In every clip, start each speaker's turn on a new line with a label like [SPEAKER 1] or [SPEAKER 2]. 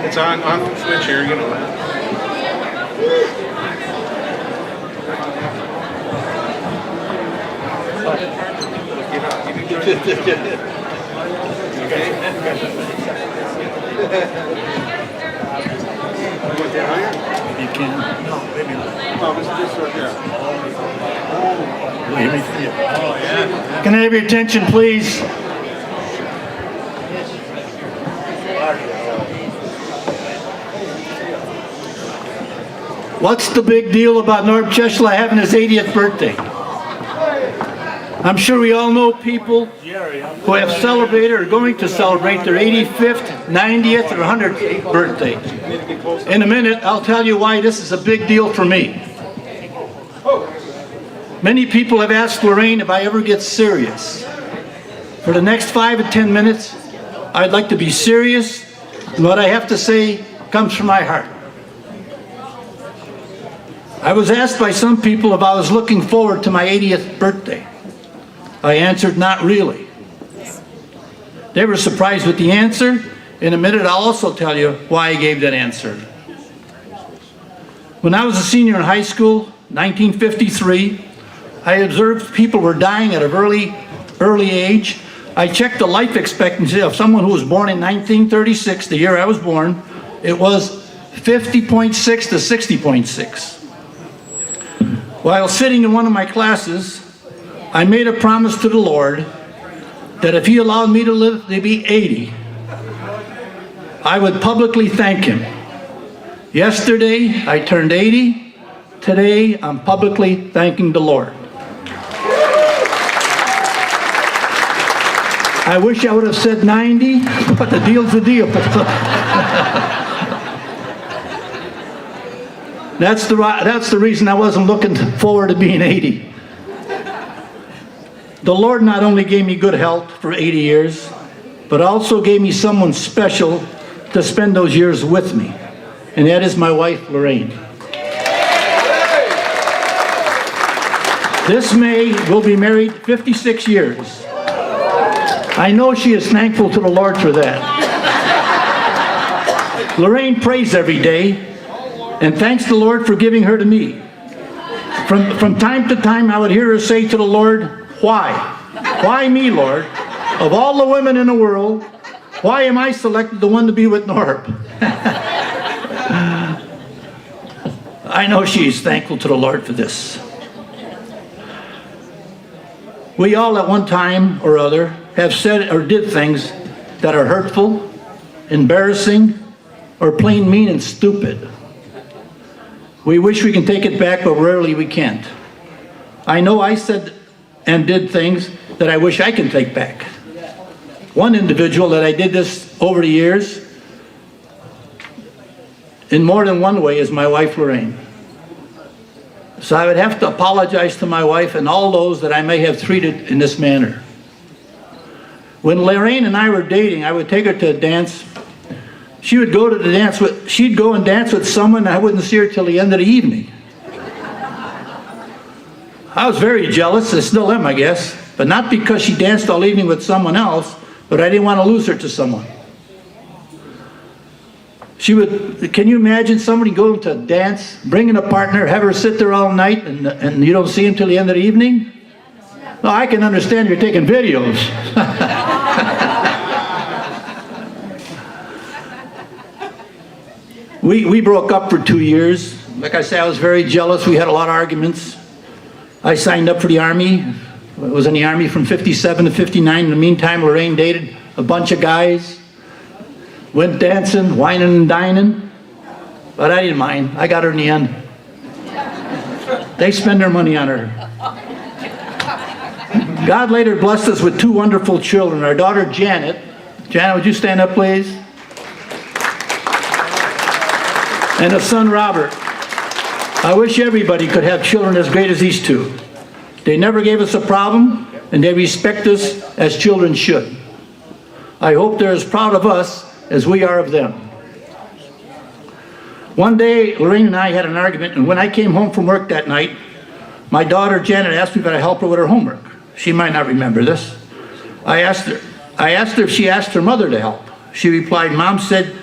[SPEAKER 1] It's on switch here, you know that.
[SPEAKER 2] You can. No, maybe not.
[SPEAKER 1] Oh, this is just right there.
[SPEAKER 2] Let me see it. Oh, yeah. Can I have your attention, please? What's the big deal about Norb Ciesla having his 80th birthday? I'm sure we all know people who have celebrated or are going to celebrate their 85th, 90th, or 100th birthday. In a minute, I'll tell you why this is a big deal for me. Many people have asked Lorraine if I ever get serious. For the next 5 to 10 minutes, I'd like to be serious, and what I have to say comes from my heart. I was asked by some people if I was looking forward to my 80th birthday. I answered, not really. They were surprised with the answer. In a minute, I'll also tell you why I gave that answer. When I was a senior in high school, 1953, I observed people were dying at an early age. I checked the life expectancy of someone who was born in 1936, the year I was born. It was 50.6 to 60.6. While sitting in one of my classes, I made a promise to the Lord that if He allowed me to live to be 80, I would publicly thank Him. Yesterday, I turned 80. Today, I'm publicly thanking the Lord. I wish I would have said 90, but the deal's the deal. That's the reason I wasn't looking forward to being 80. The Lord not only gave me good health for 80 years, but also gave me someone special to spend those years with me. And that is my wife, Lorraine. This May, we'll be married 56 years. I know she is thankful to the Lord for that. Lorraine prays every day and thanks the Lord for giving her to me. From time to time, I would hear her say to the Lord, why? Why me, Lord? Of all the women in the world, why am I selected the one to be with Norb? I know she's thankful to the Lord for this. We all at one time or other have said or did things that are hurtful, embarrassing, or plain mean and stupid. We wish we can take it back, but rarely we can't. I know I said and did things that I wish I can take back. One individual that I did this over the years, in more than one way, is my wife, Lorraine. So I would have to apologize to my wife and all those that I may have treated in this manner. When Lorraine and I were dating, I would take her to a dance. She'd go and dance with someone, and I wouldn't see her till the end of the evening. I was very jealous, I still am, I guess, but not because she danced all evening with someone else, but I didn't want to lose her to someone. Can you imagine somebody going to a dance, bringing a partner, have her sit there all night, and you don't see him till the end of the evening? Well, I can understand you're taking videos. We broke up for 2 years. Like I said, I was very jealous. We had a lot of arguments. I signed up for the Army. I was in the Army from 57 to 59. In the meantime, Lorraine dated a bunch of guys. Went dancing, whining and dining. But I didn't mind. I got her in the end. They spend their money on her. God later blessed us with 2 wonderful children. Our daughter, Janet. Janet, would you stand up, please? And a son, Robert. I wish everybody could have children as great as these 2. They never gave us a problem, and they respect us as children should. I hope they're as proud of us as we are of them. One day, Lorraine and I had an argument, and when I came home from work that night, my daughter Janet asked me if I'd help her with her homework. She might not remember this. I asked her if she asked her mother to help. She replied, Mom said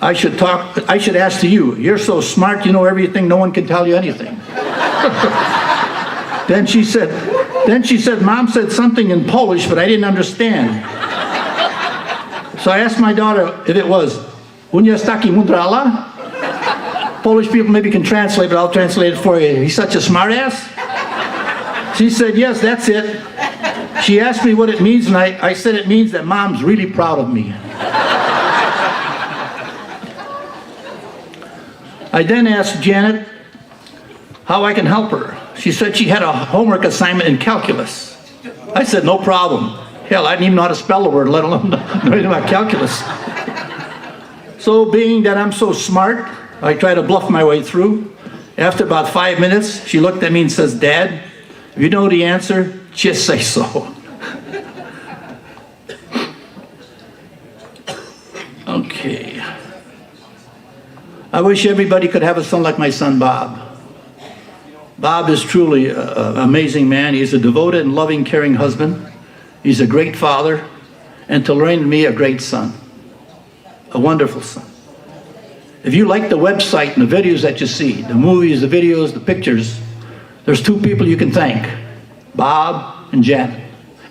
[SPEAKER 2] I should ask to you. You're so smart, you know everything, no one can tell you anything. Then she said, Mom said something in Polish, but I didn't understand. So I asked my daughter if it was, "Unia jest taki mundrala?" Polish people maybe can translate, but I'll translate it for you. He's such a smart ass? She said, yes, that's it. She asked me what it means, and I said it means that Mom's really proud of me. I then asked Janet how I can help her. She said she had a homework assignment in calculus. I said, no problem. Hell, I didn't even know how to spell the word, let alone know anything about calculus. So being that I'm so smart, I try to bluff my way through. After about 5 minutes, she looked at me and says, Dad, if you know the answer, just say so. Okay. I wish everybody could have a son like my son, Bob. Bob is truly an amazing man. He's a devoted and loving, caring husband. He's a great father, and to Lorraine and me, a great son. A wonderful son. If you like the website and the videos that you see, the movies, the videos, the pictures, there's two people you can thank, Bob and Janet.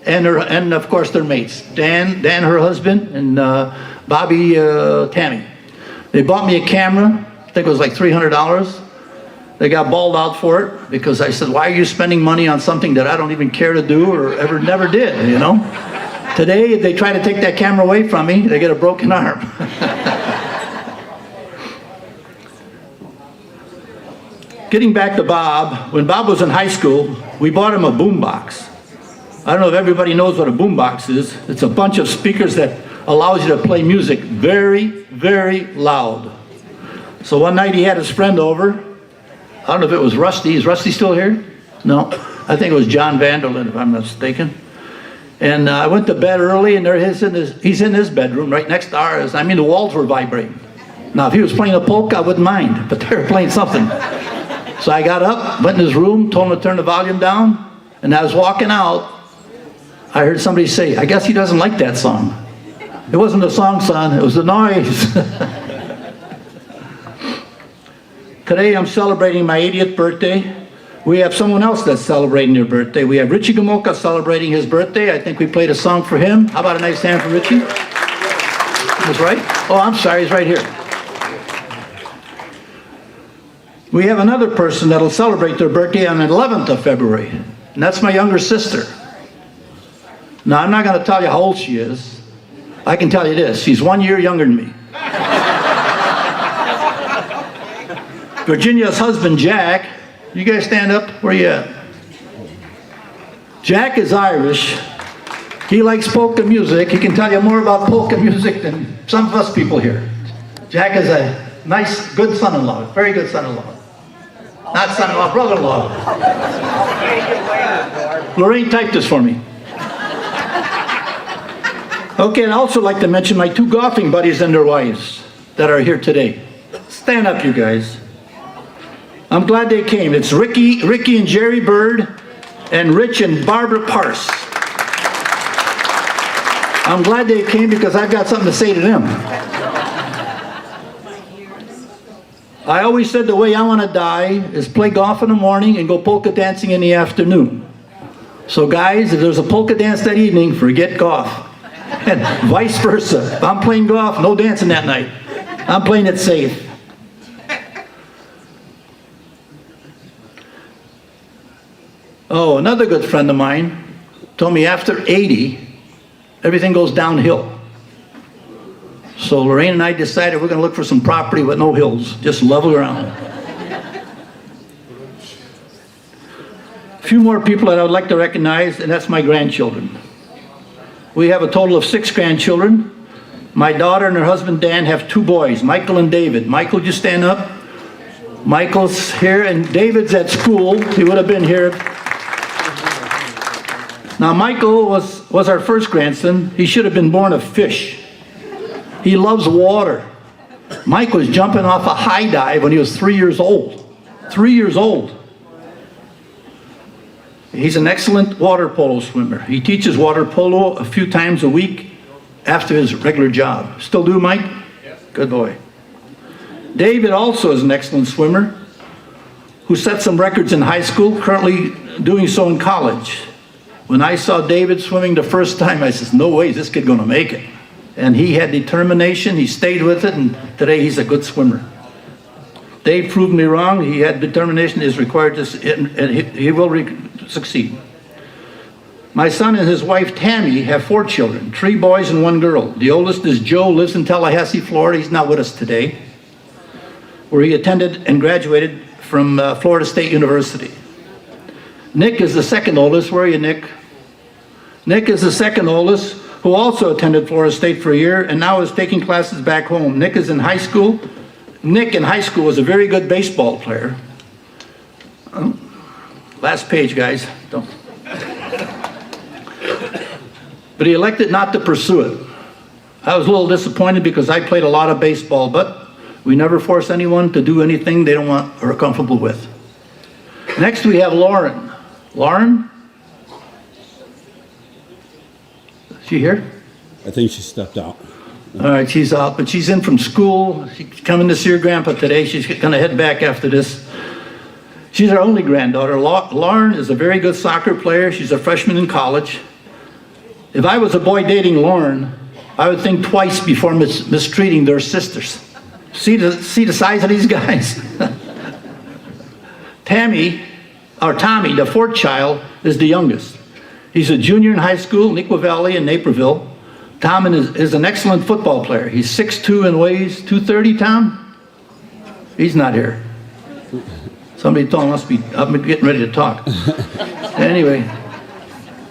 [SPEAKER 2] And of course their mates, Dan, her husband, and Bobby, Tammy. They bought me a camera, I think it was like $300. They got bawled out for it because I said, why are you spending money on something that I don't even care to do or ever never did, you know? Today, if they try to take that camera away from me, they get a broken arm. Getting back to Bob, when Bob was in high school, we bought him a boombox. I don't know if everybody knows what a boombox is. It's a bunch of speakers that allows you to play music very, very loud. So one night he had his friend over. I don't know if it was Rusty. Is Rusty still here? No. I think it was John Vanderlyn, if I'm not mistaken. And I went to bed early, and he's in his bedroom right next to ours. I mean, the walls were vibrating. Now, if he was playing a polka, I wouldn't mind, but they were playing something. So I got up, went in his room, told him to turn the volume down, and I was walking out. I heard somebody say, I guess he doesn't like that song. It wasn't the song, son, it was the noise. Today I'm celebrating my 80th birthday. We have someone else that's celebrating their birthday. We have Richie Gamoka celebrating his birthday. I think we played a song for him. How about a nice hand for Richie? That's right? Oh, I'm sorry, he's right here. We have another person that'll celebrate their birthday on the 11th of February, and that's my younger sister. Now, I'm not going to tell you how old she is. I can tell you this, she's 1 year younger than me. Virginia's husband, Jack, you guys stand up, where you at? Jack is Irish. He likes polka music. He can tell you more about polka music than some of us people here. Jack is a nice, good son-in-law, very good son-in-law. Not son-in-law, brother-in-law. Lorraine typed this for me. Okay, and I'd also like to mention my two golfing buddies and their wives that are here today. Stand up, you guys. I'm glad they came. It's Ricky and Jerry Bird, and Rich and Barbara Parse. I'm glad they came because I've got something to say to them. I always said the way I want to die is play golf in the morning and go polka dancing in the afternoon. So guys, if there's a polka dance that evening, forget golf. And vice versa. If I'm playing golf, no dancing that night. I'm playing it safe. Oh, another good friend of mine told me after 80, everything goes downhill. So Lorraine and I decided we're going to look for some property with no hills, just level ground. A few more people that I would like to recognize, and that's my grandchildren. We have a total of 6 grandchildren. My daughter and her husband Dan have 2 boys, Michael and David. Michael, just stand up. Michael's here, and David's at school. He would have been here. Now, Michael was our first grandson. He should have been born a fish. He loves water. Mike was jumping off a high dive when he was 3 years old. 3 years old. He's an excellent water polo swimmer. He teaches water polo a few times a week after his regular job. Still do, Mike? Yes. Good boy. David also is an excellent swimmer who set some records in high school, currently doing so in college. When I saw David swimming the first time, I said, no way is this kid gonna make it. And he had determination, he stayed with it, and today he's a good swimmer. Dave proved me wrong. He had determination, is required to, and he will succeed. My son and his wife Tammy have 4 children, 3 boys and 1 girl. The oldest is Joe, lives in Tallahassee, Florida. He's not with us today, where he attended and graduated from Florida State University. Nick is the second oldest. Where are you, Nick? Nick is the second oldest, who also attended Florida State for a year and now is taking classes back home. Nick is in high school. Nick in high school was a very good baseball player. Last page, guys. Don't. But he elected not to pursue it. I was a little disappointed because I played a lot of baseball, but we never force anyone to do anything they don't want or are comfortable with. Next we have Lauren. Lauren? Is she here?
[SPEAKER 3] I think she stepped out.
[SPEAKER 2] All right, she's out, but she's in from school. She's coming to see her grandpa today. She's gonna head back after this. She's our only granddaughter. Lauren is a very good soccer player. She's a freshman in college. If I was a boy dating Lauren, I would think twice before mistreating their sisters. See the size of these guys. Tommy, the 4th child, is the youngest. He's a junior in high school in Equa Valley in Naperville. Tom is an excellent football player. He's 6'2" and weighs 230, Tom? He's not here. Somebody told him I'm getting ready to talk. Anyway,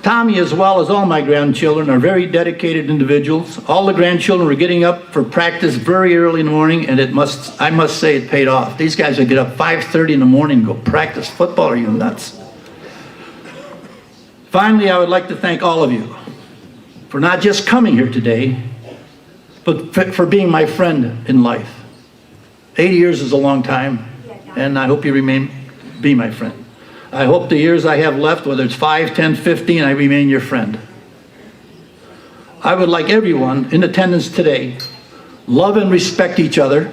[SPEAKER 2] Tommy, as well as all my grandchildren, are very dedicated individuals. All the grandchildren were getting up for practice very early in the morning, and I must say it paid off. These guys would get up 5:30 in the morning and go practice football. Are you nuts? Finally, I would like to thank all of you for not just coming here today, but for being my friend in life. 80 years is a long time, and I hope you be my friend. I hope the years I have left, whether it's 5, 10, 15, I remain your friend. I would like everyone in attendance today, love and respect each other,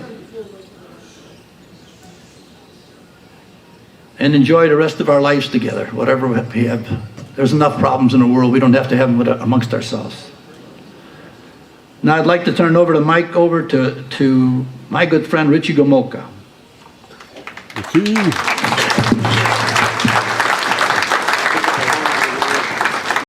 [SPEAKER 2] and enjoy the rest of our lives together, whatever we have. There's enough problems in the world, we don't have to have them amongst ourselves. Now I'd like to turn over the mic over to my good friend Richie Gomolka.
[SPEAKER 3] Thank you.